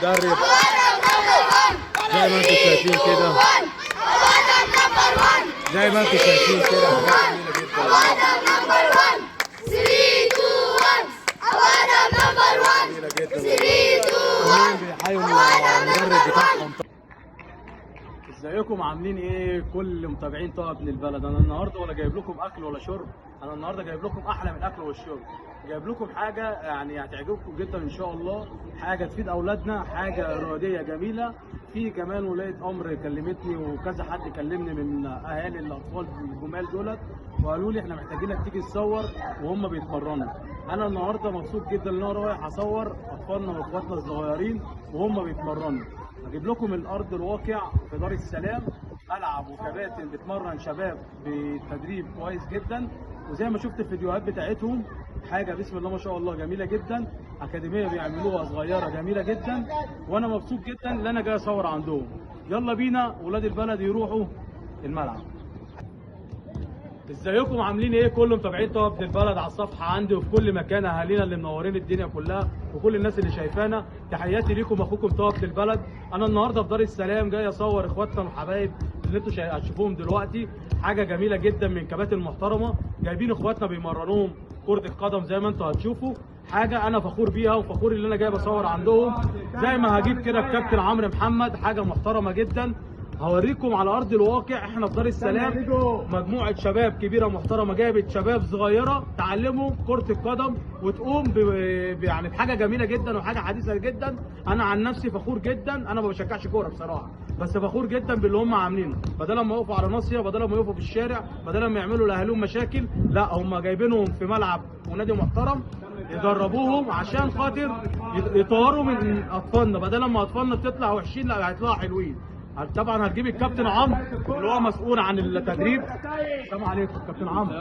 المدرب زي ما انتم شايفين كده، زي ما انتم شايفين كده حاجات جميله جدا، جميله جدا. كلهم بيحيوا المدرب بتاعهم. ازيكم عاملين ايه كل متابعين طه ابن البلد؟ انا النهارده ولا جايب لكم اكل ولا شرب، انا النهارده جايب لكم احلى من الاكل والشرب. جايب لكم حاجه يعني هتعجبكم جدا ان شاء الله، حاجه تفيد اولادنا، حاجه رياضيه جميله. في كمان ولايه امر كلمتني وكذا حد كلمني من اهالي الاطفال الجمال دولت، وقالوا لي احنا محتاجينك تيجي تصور وهم بيتمرنوا. انا النهارده مبسوط جدا ان انا رايح اصور اطفالنا واخواتنا الصغيرين وهم بيتمرنوا. هجيب لكم الارض الواقع في دار السلام، العب وكباتن بتمرن شباب بتدريب كويس جدا، وزي ما شفت الفيديوهات بتاعتهم حاجه بسم الله ما شاء الله جميله جدا، اكاديميه بيعملوها صغيره جميله جدا، وانا مبسوط جدا ان انا جاي اصور عندهم. يلا بينا ولاد البلد يروحوا الملعب. ازيكم عاملين ايه كل متابعين طه ابن البلد على الصفحه عندي وفي كل مكان، اهالينا اللي منورين الدنيا كلها وكل الناس اللي شايفانا، تحياتي ليكم، اخوكم طه ابن البلد. انا النهارده في دار السلام جاي اصور اخواتنا والحبايب اللي انتم هتشوفوهم دلوقتي، حاجه جميله جدا من كباتن محترمه، جايبين اخواتنا بيمرنوهم كره القدم زي ما انتم هتشوفوا، حاجه انا فخور بيها وفخور ان انا جاي بصور عندهم. زي ما هجيب كده الكابتن عمرو محمد، حاجه محترمه جدا. هوريكم على ارض الواقع، احنا في دار السلام مجموعه شباب كبيره محترمه جابت شباب صغيره تعلمهم كره القدم وتقوم يعني بحاجه جميله جدا وحاجه حديثه جدا. انا عن نفسي فخور جدا، انا ما بشجعش كوره بصراحه، بس فخور جدا باللي هم عاملينه، بدل ما يقفوا على ناصيه، بدل ما يقفوا في الشارع، بدل ما يعملوا لاهاليهم مشاكل، لا هم جايبينهم في ملعب ونادي محترم يدربوهم عشان خاطر يطوروا من اطفالنا، بدل ما اطفالنا بتطلع وحشين لا هيطلعوا حلوين. طبعا هتجيب الكابتن عمرو اللي هو مسؤول عن التدريب. السلام عليكم كابتن عمرو،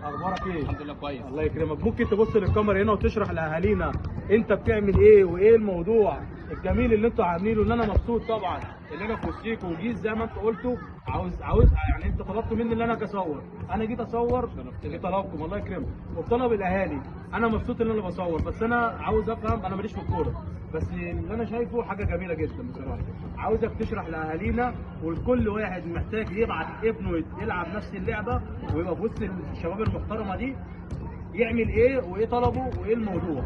اخبارك ايه؟ الحمد لله كويس. الله يكرمك. ممكن تبص للكاميرا هنا وتشرح لاهالينا انت بتعمل ايه وايه الموضوع الجميل اللي انتوا عاملينه؟ ان انا مبسوط طبعا ان انا في وسطيكم وجيت زي ما انتوا قلتوا، عاوز يعني انتوا طلبتوا مني ان انا اجي اصور، انا جيت اصور بطلبكم الله يكرمك وبطلب الاهالي. انا مبسوط ان انا بصور، بس انا عاوز افهم، انا ماليش في الكوره، بس اللي انا شايفه حاجه جميله جدا بصراحه. عاوزك تشرح لاهالينا والكل واحد محتاج يبعت ابنه يلعب نفس اللعبه ويبقى في وسط الشباب المحترمه دي، يعمل ايه وايه طلبه وايه الموضوع.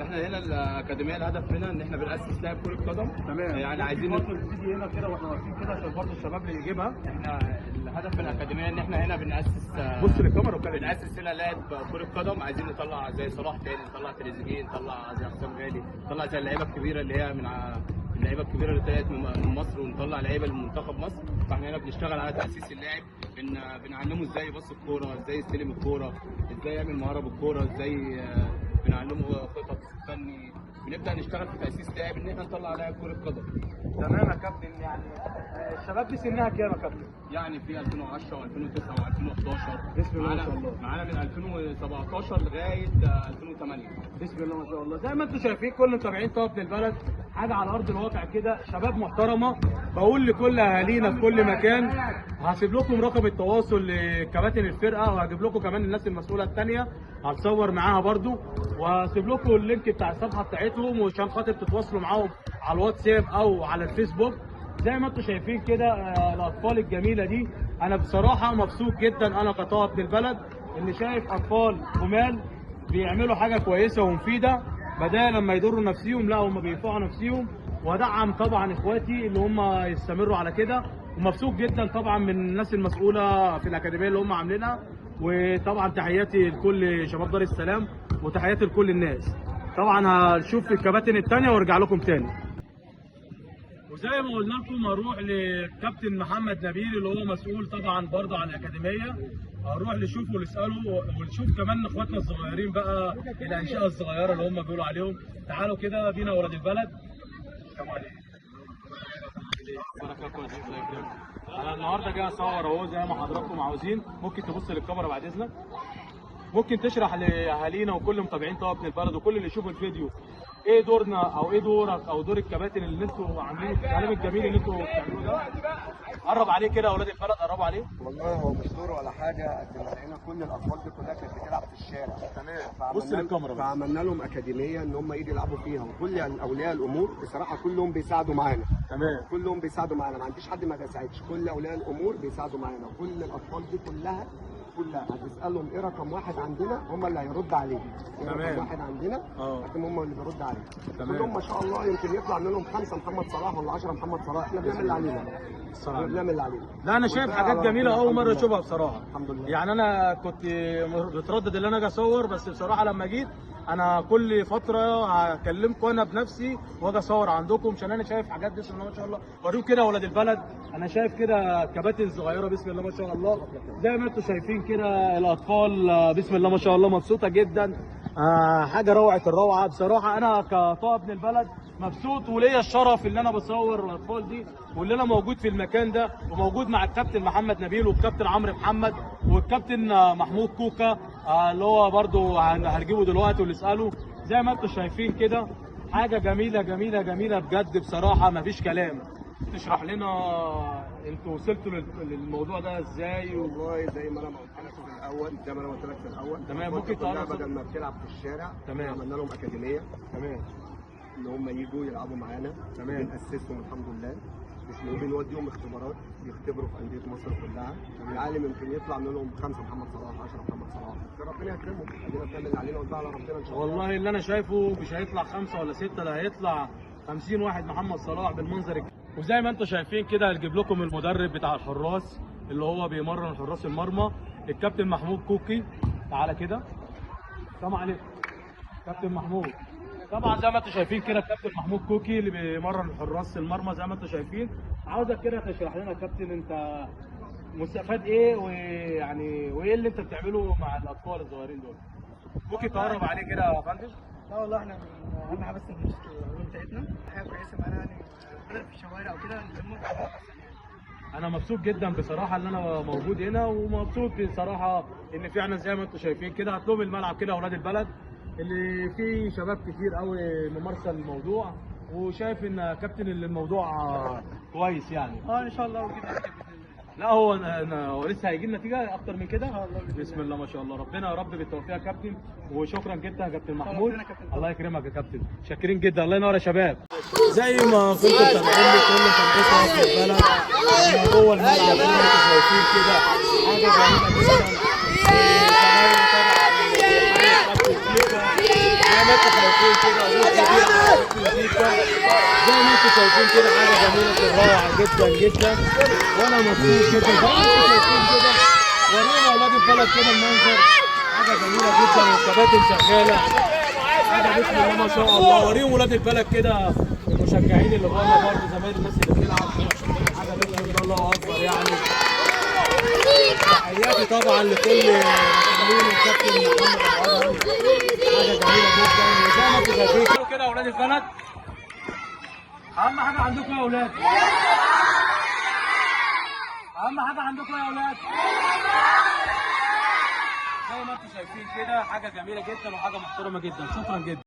احنا هنا الاكاديميه الهدف منها ان احنا بنأسس لاعب كره قدم. تمام. يعني عايزين برضه تيجي هنا كده واحنا واقفين كده عشان برضه الشباب اللي يجيبها. احنا الهدف من الاكاديميه ان احنا هنا بنأسس بص للكاميرا وكده، بنأسس هنا لاعب كره قدم، عايزين نطلع زي صلاح تاني، نطلع تريزيجيه، نطلع زي حسام غالي، نطلع زي اللعيبه الكبيره اللي هي من اللعيبه الكبيره اللي طلعت من مصر، ونطلع لعيبه لمنتخب مصر. فاحنا هنا بنشتغل على تأسيس اللاعب، بنعلمه ازاي يبص الكوره، ازاي يستلم الكوره، ازاي يعمل مهاره بالكوره، ازاي بنعلمه خطط فني. بنبدا نشتغل في تاسيس لاعب ان احنا نطلع لاعب كره قدم. تمام يا كابتن. يعني الشباب دي سنها كام يا كابتن؟ يعني في 2010 و2009 و2011 بسم الله ما شاء الله، معانا من 2017 لغايه 2008. بسم الله ما شاء الله. زي ما انتم شايفين كل متابعين طه ابن البلد، حاجه على ارض الواقع كده، شباب محترمه. بقول لكل اهالينا في كل مكان، هسيب لكم رقم التواصل لكباتن الفرقه، وهجيب لكم كمان الناس المسؤوله الثانيه هتصور معاها برضو، وهسيب لكم اللينك بتاع الصفحه بتاعتهم وعشان خاطر تتواصلوا معاهم على الواتساب او على الفيسبوك. زي ما انتم شايفين كده الاطفال الجميله دي، انا بصراحه مبسوط جدا انا كطه ابن البلد ان شايف اطفال جمال بيعملوا حاجه كويسه ومفيده، بدل لما يضروا نفسيهم لا هم بينفعوا نفسيهم. وادعم طبعا اخواتي اللي هم يستمروا على كده، ومبسوط جدا طبعا من الناس المسؤوله في الاكاديميه اللي هم عاملينها. وطبعا تحياتي لكل شباب دار السلام وتحياتي لكل الناس. طبعا هنشوف الكباتن الثانيه وارجع لكم تاني. وزي ما قلنا لكم هروح لكابتن محمد نبيل اللي هو مسؤول طبعا برضه عن الاكاديميه، هنروح نشوفه ونساله ونشوف كمان اخواتنا الصغيرين بقى الانشئه الصغيره اللي هم بيقولوا عليهم. تعالوا كده بينا ولاد البلد. السلام عليكم. انا النهارده جاي اصور اهو زي ما حضراتكم عاوزين. ممكن تبص للكاميرا بعد اذنك، ممكن تشرح لاهالينا وكل متابعين طه ابن البلد وكل اللي يشوفوا الفيديو ايه دورنا او ايه دورك او دور الكباتن اللي انتوا عاملينه الكلام الجميل اللي انتوا بتعملوه ده؟ قرب عليه كده يا اولاد البلد، قربوا عليه. والله هو مش دور ولا حاجه، قد ما لقينا كل الاطفال دي كلها كانت بتلعب في الشارع. تمام. بص للكاميرا بس. فعملنا لهم اكاديميه ان هم يجوا يلعبوا فيها، وكل اولياء الامور بصراحه كلهم بيساعدوا معانا. تمام. كلهم بيساعدوا معانا، ما عنديش حد ما بيساعدش، كل اولياء الامور بيساعدوا معانا، كل الاطفال دي كلها هتسالهم ايه رقم واحد عندنا، هم اللي هيرد عليه. إيه تمام. رقم واحد عندنا لكن هم اللي بيرد عليه. تمام. كلهم ما شاء الله يمكن يطلع منهم 5 محمد صلاح ولا 10 محمد صلاح. احنا بنعمل اللي علينا. احنا بنعمل اللي علينا. لا انا شايف حاجات جميله اول مره اشوفها بصراحه. الحمد لله. يعني انا كنت بتردد ان انا اجي اصور، بس بصراحه لما جيت انا كل فتره هكلمكم انا بنفسي واجي اصور عندكم، عشان انا شايف حاجات بسم الله ما شاء الله. وريهم كده يا ولاد البلد، انا شايف كده كباتن صغيره بسم الله ما شاء الله، زي ما انتم شايفين كده الاطفال بسم الله ما شاء الله مبسوطه جدا. حاجه روعه الروعه بصراحه. انا كطه ابن البلد مبسوط وليا الشرف ان انا بصور الاطفال دي، واللي انا موجود في المكان ده، وموجود مع الكابتن محمد نبيل والكابتن عمرو محمد والكابتن محمود كوكا اللي هو برده هنجيبه دلوقتي ونساله. زي ما انتم شايفين كده حاجه جميله جميله جميله بجد بصراحه، مفيش كلام. تشرح لنا انتوا وصلتوا للموضوع ده ازاي؟ والله زي ما انا قلت لك في الاول، تمام. ممكن تعرف بدل ما بتلعب في الشارع. تمام. عملنا لهم اكاديميه. تمام. ان هم يجوا يلعبوا معانا. تمام. بنأسسهم الحمد لله. بنوديهم اختبارات يختبروا في انديه مصر كلها. العالم يمكن يطلع منهم 5 محمد صلاح 10 محمد صلاح. ربنا يكرمهم. ادينا بنعمل اللي علينا ونطلع على ربنا ان شاء الله. والله اللي انا شايفه مش هيطلع 5 ولا 6، ده هيطلع 50 واحد محمد صلاح بالمنظر. وزي ما انتم شايفين كده هنجيب لكم المدرب بتاع الحراس اللي هو بيمرن حراس المرمى، الكابتن محمود كوكي. تعالى كده. السلام عليكم كابتن محمود. طبعا زي ما انتم شايفين كده الكابتن محمود كوكي اللي بيمرن حراس المرمى زي ما انتم شايفين. عاوزك كده تشرح لنا يا كابتن انت مستفاد ايه، ويعني وايه اللي انت بتعمله مع الاطفال الصغيرين دول؟ كوكي تقرب عليه كده يا فندم. لا والله احنا اهم حاجه بس بنبسط العلوم بتاعتنا، حاجه كويسه معانا يعني بدل في الشوارع او كده نلمهم. انا مبسوط جدا بصراحه ان انا موجود هنا، ومبسوط بصراحه ان فعلا زي ما انتم شايفين كده هتلوم الملعب كده اولاد البلد اللي فيه شباب كتير قوي ممارسه للموضوع، وشايف ان كابتن اللي الموضوع كويس يعني. ان شاء الله وجبنا باذن الله. لا هو لسه هيجي النتيجه اكتر من كده. بسم الله ما شاء الله. ربنا يا رب بالتوفيق يا كابتن، وشكرا جدا يا كابتن محمود. الله يكرمك يا كابتن، شاكرين جدا. الله ينور يا شباب. زي ما كنتوا سامعين كل فرقتنا في البلد احنا جوه الملعب زي ما انتم شايفين كده حاجه جميله جدا. زي ما انتم شايفين كده حاجه جميله روعه جدا جدا، وانا مبسوط جدا. زي ما انتم شايفين كده ورينا اولاد البلد كده المنظر، حاجه جميله جدا والكباتن شغاله، حاجه بسم الله ما شاء الله. وريهم ولاد البلد كده المشجعين اللي بره برضه زمايل الناس اللي بتلعب، حاجه بسم الله اكبر يعني. تحياتي طبعا لكل المسؤولين والكابتن محمد ابو عدم، حاجه جميله جدا. وزي ما انتم شايفين كده اولاد البلد اهم حاجه عندكم يا اولاد، اهم حاجه عندكم يا اولاد زي ما انتم شايفين كده حاجه جميله جدا وحاجه محترمه جدا. شكرا جدا.